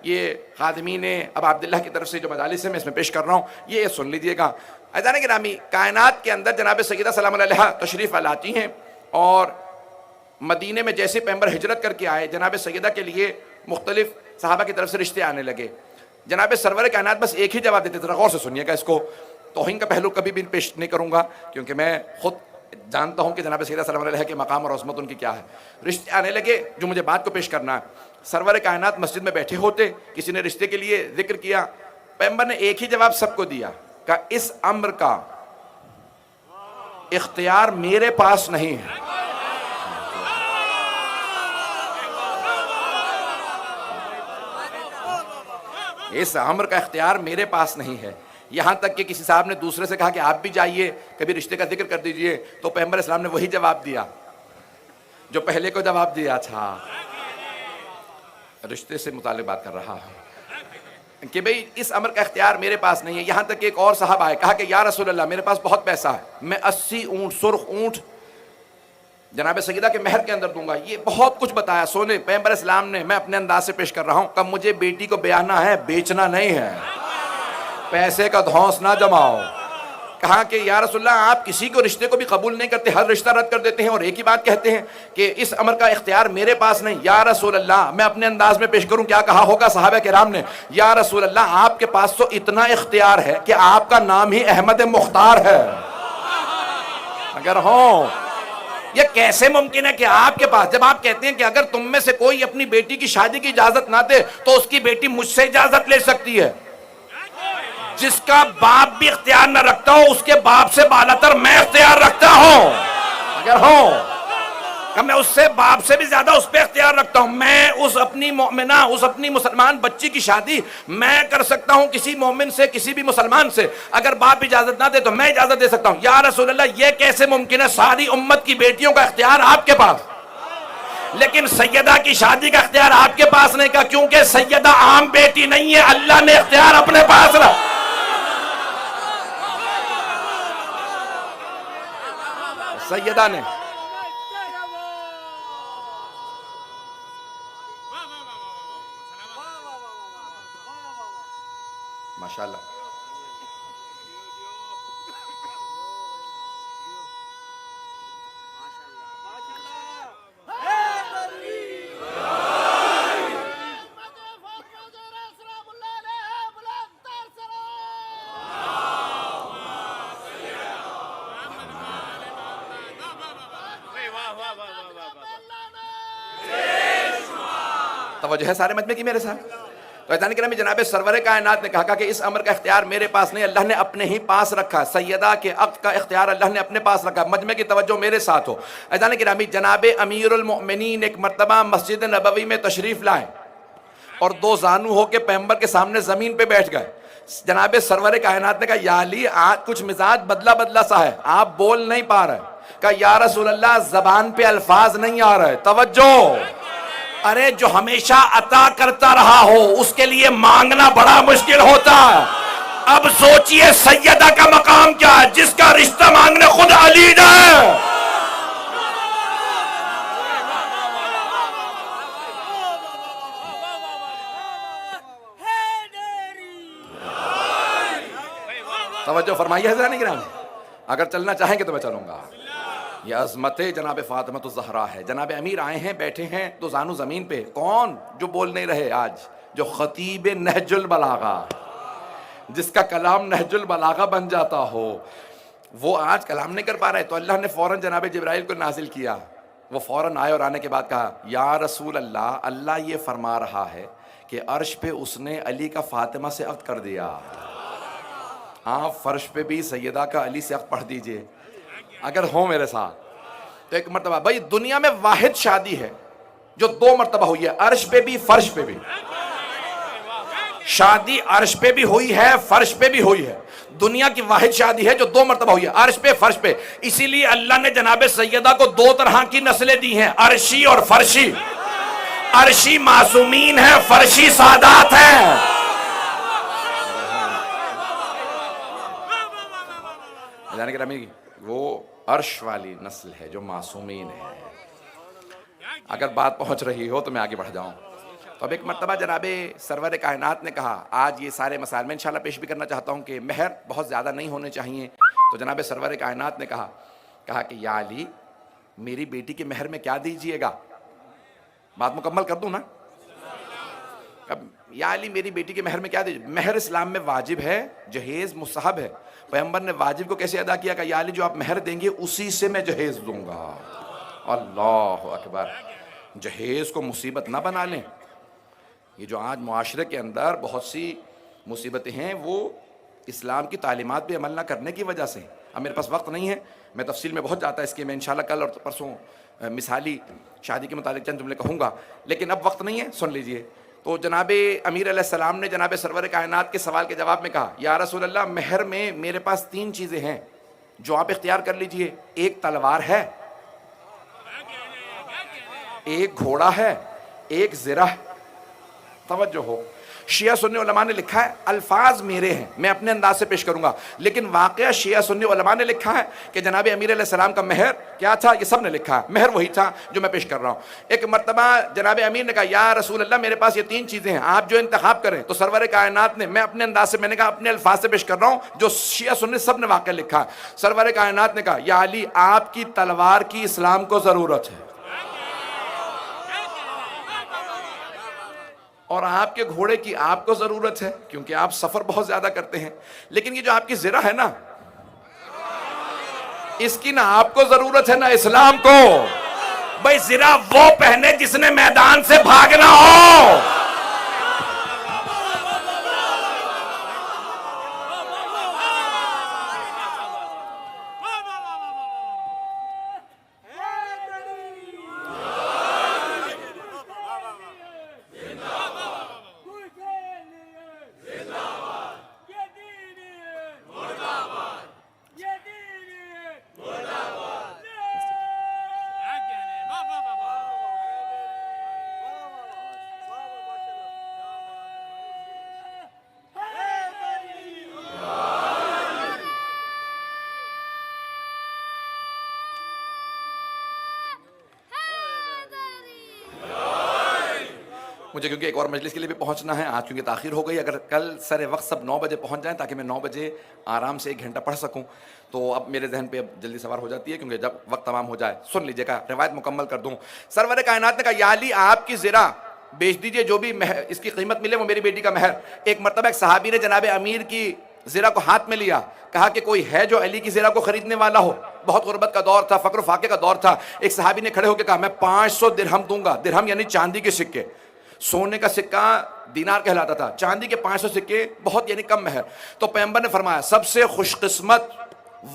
یہ خادمین اب عبداللہ کی طرف سے جو مجالس ہے میں اس میں پیش کر رہا ہوں، یہ سن لیجئے گا۔ عزیزان گرامی، کائنات کے اندر جناب سیدہ سلام اللہ علیہا تشریف لاتی ہیں، اور مدینے میں جیسے پیغمبر ہجرت کر کے آئے، جناب سیدہ کے لیے مختلف صحابہ کی طرف سے رشتے آنے لگے۔ جناب سرور کائنات بس ایک ہی جواب دیتے، ذرا غور سے سنیے گا اس کو، توہین کا پہلو کبھی بھی پیش نہیں کروں گا، کیونکہ میں خود جانتا ہوں کہ جناب سیدہ سلام علیہ کے مقام اور عظمت ان کی کیا ہے۔ رشتے آنے لگے جو مجھے بات کو پیش کرنا ہے۔ سرور کائنات مسجد میں بیٹھے ہوتے، کسی نے رشتے کے لیے ذکر کیا، پیغمبر نے ایک ہی جواب سب کو دیا کہ اس امر کا اختیار میرے پاس نہیں ہے۔ اس امر کا اختیار میرے پاس نہیں ہے۔ یہاں تک کہ کسی صاحب نے دوسرے سے کہا کہ آپ بھی جائیے کبھی رشتے کا ذکر کر دیجئے، تو پیغمبر اسلام نے وہی جواب دیا جو پہلے کو جواب دیا تھا۔ رشتے سے متعلق بات کر رہا ہوں کہ بھئی اس امر کا اختیار میرے پاس نہیں ہے۔ یہاں تک کہ ایک اور صاحب آئے، کہا کہ یا رسول اللہ میرے پاس بہت پیسہ ہے، میں 80 اونٹ سرخ اونٹ جناب سیدہ کے مہر کے اندر دوں گا، یہ بہت کچھ بتایا سونے۔ پیغمبر اسلام نے، میں اپنے انداز سے پیش کر رہا ہوں، کہ مجھے بیٹی کو بیاہنا ہے، بیچنا نہیں ہے، پیسے کا دھونس نہ جماؤ۔ کہا کہ یا رسول اللہ آپ کسی کو رشتے کو بھی قبول نہیں کرتے، ہر رشتہ رد کر دیتے ہیں، اور ایک ہی بات کہتے ہیں کہ اس امر کا اختیار میرے پاس نہیں۔ یا رسول اللہ، میں اپنے انداز میں پیش کروں، کیا کہا ہوگا صحابہ کرام نے؟ یا رسول اللہ آپ کے پاس تو اتنا اختیار ہے کہ آپ کا نام ہی احمد مختار ہے۔ اگر ہوں، یہ کیسے ممکن ہے کہ آپ کے پاس، جب آپ کہتے ہیں کہ اگر تم میں سے کوئی اپنی بیٹی کی شادی کی اجازت نہ دے تو اس کی بیٹی مجھ سے اجازت لے سکتی ہے۔ جس کا باپ بھی اختیار نہ رکھتا ہو، اس کے باپ سے بالاتر میں اختیار رکھتا ہوں۔ اگر ہوں کہ میں اس سے باپ سے بھی زیادہ اس پہ اختیار رکھتا ہوں۔ میں اس اپنی مومنہ، اس اپنی مسلمان بچی کی شادی میں کر سکتا ہوں کسی مومن سے، کسی بھی مسلمان سے، اگر باپ اجازت نہ دے تو میں اجازت دے سکتا ہوں۔ یا رسول اللہ یہ کیسے ممکن ہے؟ ساری امت کی بیٹیوں کا اختیار آپ کے پاس، لیکن سیدہ کی شادی کا اختیار آپ کے پاس نہیں، کا کیونکہ سیدہ عام بیٹی نہیں ہے، اللہ نے اختیار اپنے پاس رکھا۔ سیدہ نے ماشاءاللہ توجہ ہے سارے مجمع کی میرے ساتھ؟ تو عزیزان گرامی، جناب سرور کائنات نے کہا کہ اس امر کا اختیار میرے پاس نہیں، اللہ نے اپنے ہی پاس رکھا۔ سیدہ کے عقد کا اختیار اللہ نے اپنے پاس رکھا۔ مجمع کی توجہ میرے ساتھ ہو۔ عزیزان گرامی، جناب امیر المؤمنین ایک مرتبہ مسجد نبوی میں تشریف لائے اور دو زانو ہو کے پیغمبر کے سامنے زمین پہ بیٹھ گئے۔ جناب سرور کائنات نے کہا یا علی آج کچھ مزاج بدلا بدلا سا ہے، آپ بول نہیں پا رہے۔ کہا یا رسول اللہ زبان پہ الفاظ نہیں آ رہے۔ توجہ، ارے جو ہمیشہ عطا کرتا رہا ہو اس کے لیے مانگنا بڑا مشکل ہوتا ہے۔ اب سوچئے سیدہ کا مقام کیا ہے، جس کا رشتہ مانگنے خود علی ہے۔ توجہ فرمائیے حضرات کرام، اگر چلنا چاہیں گے تو میں چلوں گا۔ یہ عظمت جناب فاطمہ الزہرا ہے۔ جناب امیر آئے ہیں، بیٹھے ہیں تو زانو زمین پہ، کون جو بول نہیں رہے آج؟ جو خطیب نہج البلاغہ، جس کا کلام نہج البلاغہ بن جاتا ہو، وہ آج کلام نہیں کر پا رہے، تو اللہ نے فوراً جناب جبرائیل کو نازل کیا۔ وہ فوراً آئے اور آنے کے بعد کہا یا رسول اللہ، اللہ یہ فرما رہا ہے کہ عرش پہ اس نے علی کا فاطمہ سے عقد کر دیا، آپ فرش پہ بھی سیدہ کا علی سے عقد پڑھ دیجئے اگر ہو میرے ساتھ۔ تو ایک مرتبہ، بھائی دنیا میں واحد شادی ہے جو دو مرتبہ ہوئی ہے، عرش پہ بھی فرش پہ بھی۔ شادی عرش پہ بھی ہوئی ہے، فرش پہ بھی ہوئی ہے۔ دنیا کی واحد شادی ہے جو دو مرتبہ ہوئی ہے، عرش پہ فرش پہ۔ اسی لیے اللہ نے جناب سیدہ کو دو طرح کی نسلیں دی ہیں، عرشی اور فرشی۔ عرشی معصومین ہیں، فرشی سادات ہیں۔ جانے گرامی، وہ عرش والی نسل ہے جو معصومین ہے۔ اگر بات پہنچ رہی ہو تو میں آگے بڑھ جاؤں۔ تو اب ایک مرتبہ جناب سرور کائنات نے کہا، آج یہ سارے مسائل میں انشاءاللہ پیش بھی کرنا چاہتا ہوں کہ مہر بہت زیادہ نہیں ہونے چاہیے. تو جناب سرور کائنات نے کہا کہ یا علی میری بیٹی کے مہر میں کیا دیجئے گا؟ بات مکمل کر دوں نا. اب یا علی میری بیٹی کے مہر میں کیا دیجئے؟ مہر اسلام میں واجب ہے، جہیز مستحب ہے. پیغمبر نے واجب کو کیسے ادا کیا کہ یا علی جو آپ مہر دیں گے اسی سے میں جہیز دوں گا. اللہ اکبر. جہیز کو مصیبت نہ بنا لیں. یہ جو آج معاشرے کے اندر بہت سی مصیبتیں ہیں وہ اسلام کی تعلیمات پہ عمل نہ کرنے کی وجہ سے. اب میرے پاس وقت نہیں ہے، میں تفصیل میں بہت جاتا ہے اس کے، میں انشاءاللہ کل اور پرسوں مثالی شادی کے متعلق چند جملے کہوں گا، لیکن اب وقت نہیں ہے، سن لیجئے. تو جناب امیر علیہ السلام نے جناب سرور کائنات کے سوال کے جواب میں کہا، یا رسول اللہ مہر میں میرے پاس 3 چیزیں ہیں جو آپ اختیار کر لیجئے. ایک تلوار ہے، ایک گھوڑا ہے، ایک زرہ. توجہ ہو، شیعہ سنی علماء نے لکھا ہے الفاظ میرے ہیں، میں اپنے انداز سے پیش کروں گا، لیکن واقعہ شیعہ سنی علماء نے لکھا ہے کہ جناب امیر علیہ السلام کا مہر کیا تھا، یہ سب نے لکھا ہے. مہر وہی تھا جو میں پیش کر رہا ہوں. ایک مرتبہ جناب امیر نے کہا، یا رسول اللہ میرے پاس یہ 3 چیزیں ہیں، آپ جو انتخاب کریں. تو سرور کائنات نے، میں اپنے انداز سے، میں نے کہا اپنے الفاظ سے پیش کر رہا ہوں جو شیعہ سنی سب نے واقعہ لکھا ہے. سرور کائنات نے کہا، یا علی آپ کی تلوار کی اسلام کو ضرورت ہے، اور آپ کے گھوڑے کی آپ کو ضرورت ہے کیونکہ آپ سفر بہت زیادہ کرتے ہیں. لیکن یہ جو آپ کی زرہ ہے نا، اس کی نہ آپ کو ضرورت ہے نہ اسلام کو. بھائی زرہ وہ پہنے جس نے میدان سے بھاگنا ہو. مجھے کیونکہ ایک اور مجلس کے لیے بھی پہنچنا ہے آج، کیونکہ تاخیر ہو گئی. اگر کل سر وقت سب 9 بجے پہنچ جائیں تاکہ میں 9 بجے آرام سے 1 گھنٹہ پڑھ سکوں، تو اب میرے ذہن پہ اب جلدی سوار ہو جاتی ہے کیونکہ جب وقت تمام ہو جائے. سن لیجیے گا، روایت مکمل کر دوں. سرور کائنات نے کہا، یا علی آپ کی زرہ بیچ دیجئے، جو بھی اس کی قیمت ملے وہ میری بیٹی کا مہر. ایک مرتبہ ایک صحابی نے جناب امیر کی زرہ کو ہاتھ میں لیا، کہا کہ کوئی ہے جو علی کی زرہ کو خریدنے والا ہو. بہت غربت کا دور تھا، فقر و فاقے کا دور تھا. ایک صحابی نے کھڑے ہو کے کہا، میں 500 درہم دوں گا. درہم یعنی چاندی کے سکے. سونے کا سکہ دینار کہلاتا تھا، چاندی کے 500 سکے بہت یعنی کم مہر. تو پیغمبر نے فرمایا سب سے خوش قسمت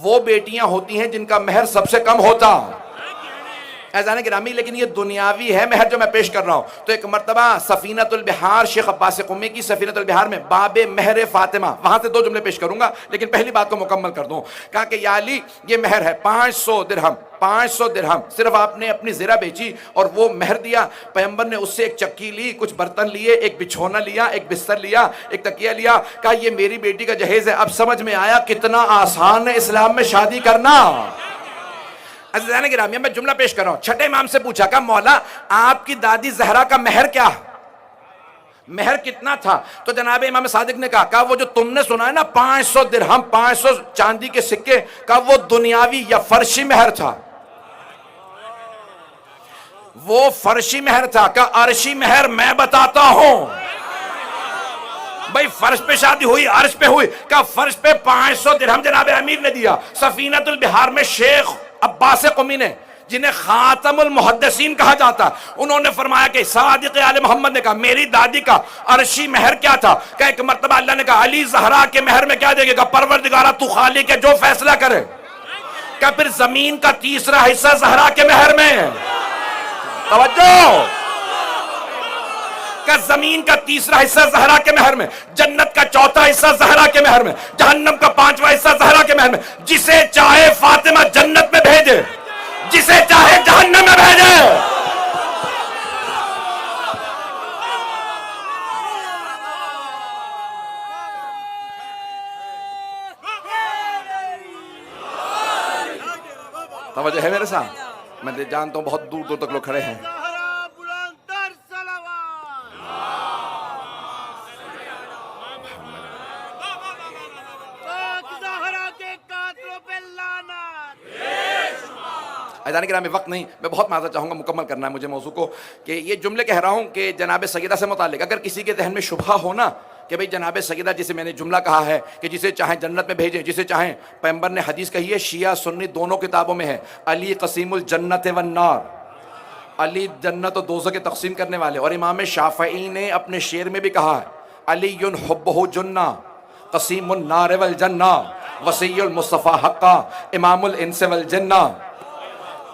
وہ بیٹیاں ہوتی ہیں جن کا مہر سب سے کم ہوتا. اعزان گرامی، لیکن یہ دنیاوی ہے مہر جو میں پیش کر رہا ہوں. تو ایک مرتبہ سفینۃ البحار، شیخ عباس قمی کی سفینۃ البحار میں باب مہر فاطمہ، وہاں سے 2 جملے پیش کروں گا لیکن پہلی بات کو مکمل کر دوں. کہا کہ یا علی یہ مہر ہے 500 درہم. 500 درہم صرف آپ نے اپنی زرہ بیچی اور وہ مہر دیا. پیغمبر نے اس سے ایک چکی لی، کچھ برتن لیے، ایک بچھونا لیا، ایک بستر لیا، ایک تکیہ لیا. کہا یہ میری بیٹی کا جہیز ہے. اب سمجھ میں آیا کتنا آسان ہے اسلام میں شادی کرنا. عزیزان گرامی، میں جملہ پیش کر رہا ہوں. چھٹے امام سے پوچھا کہ مولا آپ کی دادی زہرا کا مہر کیا، مہر کتنا تھا؟ تو جناب امام صادق نے کہا وہ جو تم نے سنا ہے نا 500 درہم، 500 چاندی کے سکے، کہا وہ دنیاوی یا فرشی مہر تھا. وہ فرشی مہر تھا. کہا عرشی مہر میں بتاتا ہوں. بھائی فرش پہ شادی ہوئی، عرش پہ ہوئی. کہا فرش پہ 500 درہم جناب امیر نے دیا. سفینۃ البحار میں شیخ عباس قمی نے، جنہیں خاتم المحدثین کہا جاتا، انہوں نے فرمایا کہ صادق آل محمد نے کہا میری دادی کا عرشی مہر کیا تھا. کہ ایک مرتبہ اللہ نے کہا علی زہرا کے مہر میں کیا دے گے؟ کہا پروردگارہ تو خالق ہے جو فیصلہ کرے. کہ پھر زمین کا 3 حصہ زہرا کے مہر میں. توجہ، کہ زمین کا 3 حصہ زہرا کے مہر میں، جنت کا 4 حصہ زہرا کے مہر میں، جہنم کا 5واں حصہ زہرا کے مہر میں. جسے چاہے فاطمہ جنت میں بھیجے، جسے چاہے جہنم میں بھیجے. توجہ ہے میرے ساتھ؟ میں جانتا ہوں بہت دور دور تک لوگ کھڑے ہیں. عزیزان گرامی وقت نہیں، میں بہت معذرت چاہوں گا، مکمل کرنا ہے مجھے موضوع کو، کہ یہ جملے کہہ رہا ہوں کہ جناب سیدہ سے متعلق اگر کسی کے ذہن میں شبہ ہو نا کہ بھئی جناب سیدہ جسے میں نے جملہ کہا ہے کہ جسے چاہیں جنت میں بھیجیں، جسے چاہیں، پیغمبر نے حدیث کہی ہے، شیعہ سنی دونوں کتابوں میں ہے، علی قسیم الجنت والنار، علی جنت و دوزخ کے تقسیم کرنے والے، اور امام شافعی نے اپنے شعر میں بھی کہا ہے علی حبہ جنہ قسیم النار والجنہ وصی المصطفیٰ حقا امام الانس والجنہ۔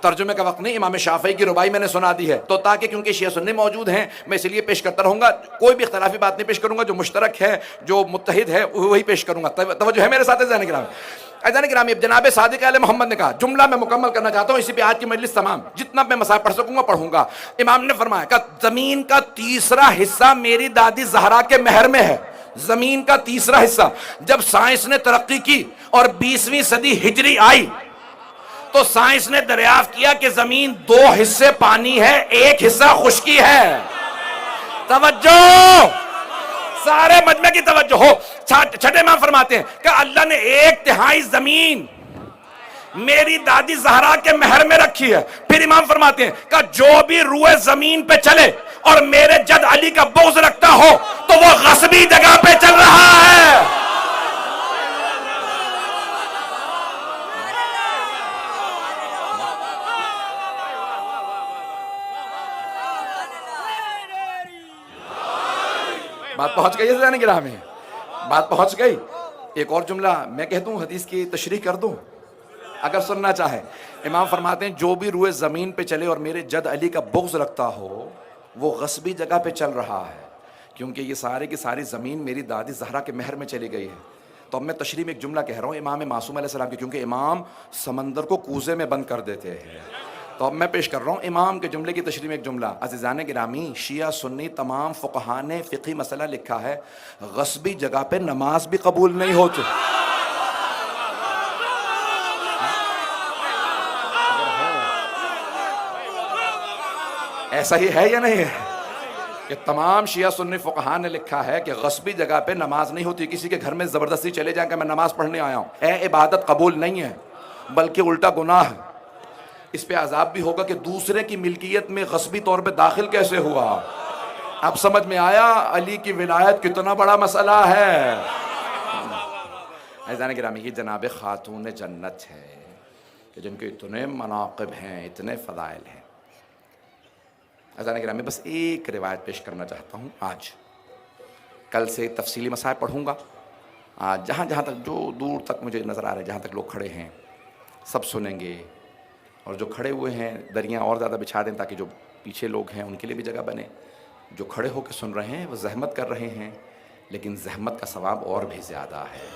ترجمے کا وقت نہیں، امام شافعی کی ربائی میں نے سنا دی ہے، تو تاکہ کیونکہ شیعہ سنی موجود ہیں میں اس لیے پیش کرتا رہوں گا، کوئی بھی اختلافی بات نہیں پیش کروں گا، جو مشترک ہے جو متحد ہے وہی پیش کروں گا۔ توجہ ہے میرے ساتھ عزیزان گرامی؟ عزیزان گرامی جناب صادق علیہ محمد نے کہا، جملہ میں مکمل کرنا چاہتا ہوں، اسی پہ آج کی مجلس تمام جتنا میں مسائل پڑھ سکوں گا پڑھوں گا۔ امام نے فرمایا کہ زمین کا تیسرا حصہ میری دادی زہرا کے مہر میں ہے، زمین کا تیسرا حصہ۔ جب سائنس نے ترقی کی اور 20ویں صدی ہجری آئی تو سائنس نے دریافت کیا کہ زمین 2 حصے پانی ہے، 1 حصہ خشکی ہے۔ توجہ، سارے مجمع کی توجہ ہو۔ چھٹے امام فرماتے ہیں کہ اللہ نے 1/3 زمین میری دادی زہرا کے مہر میں رکھی ہے۔ پھر امام فرماتے ہیں کہ جو بھی روئے زمین پہ چلے اور میرے جد علی کا بغض رکھتا ہو تو وہ غصبی جگہ پہ چل رہا ہے۔ بات پہنچ گئی ہے عزیزان گرامی، بات پہنچ گئی۔ ایک اور جملہ میں کہہ دوں، حدیث کی تشریح کر دوں اگر سننا چاہے۔ امام فرماتے ہیں جو بھی روئے زمین پہ چلے اور میرے جد علی کا بغض رکھتا ہو وہ غصبی جگہ پہ چل رہا ہے، کیونکہ یہ سارے کی ساری زمین میری دادی زہرا کے مہر میں چلی گئی ہے۔ تو اب میں تشریح میں ایک جملہ کہہ رہا ہوں امام معصوم علیہ السلام کی، کیونکہ امام سمندر کو کوزے میں بند کر دیتے ہیں، تو اب میں پیش کر رہا ہوں امام کے جملے کی تشریح میں ایک جملہ۔ عزیزان گرامی شیعہ سنی تمام فقہا نے فقہی مسئلہ لکھا ہے، غصبی جگہ پہ نماز بھی قبول نہیں ہوتی۔ ایسا ہی ہے یا نہیں ہے کہ تمام شیعہ سنی فقہا نے لکھا ہے کہ غصبی جگہ پہ نماز نہیں ہوتی، کسی کے گھر میں زبردستی چلے جائیں کہ میں نماز پڑھنے آیا ہوں، عبادت قبول نہیں ہے بلکہ الٹا گناہ ہے، اس پہ عذاب بھی ہوگا کہ دوسرے کی ملکیت میں غصبی طور پہ داخل کیسے ہوا۔ اب سمجھ میں آیا علی کی ولایت کتنا بڑا مسئلہ ہے۔ عزیزان گرامی یہ جناب خاتون جنت ہے کہ جن کے اتنے مناقب ہیں، اتنے فضائل ہیں۔ عزیزان گرامی بس ایک روایت پیش کرنا چاہتا ہوں آج، کل سے تفصیلی مسائل پڑھوں گا، جہاں جہاں تک جو دور تک مجھے نظر آ رہا ہے، جہاں تک لوگ کھڑے ہیں سب سنیں گے، اور جو کھڑے ہوئے ہیں دریاں اور زیادہ بچھا دیں تاکہ جو پیچھے لوگ ہیں ان کے لیے بھی جگہ بنے۔ جو کھڑے ہو کے سن رہے ہیں وہ زحمت کر رہے ہیں، لیکن زحمت کا ثواب اور بھی زیادہ ہے۔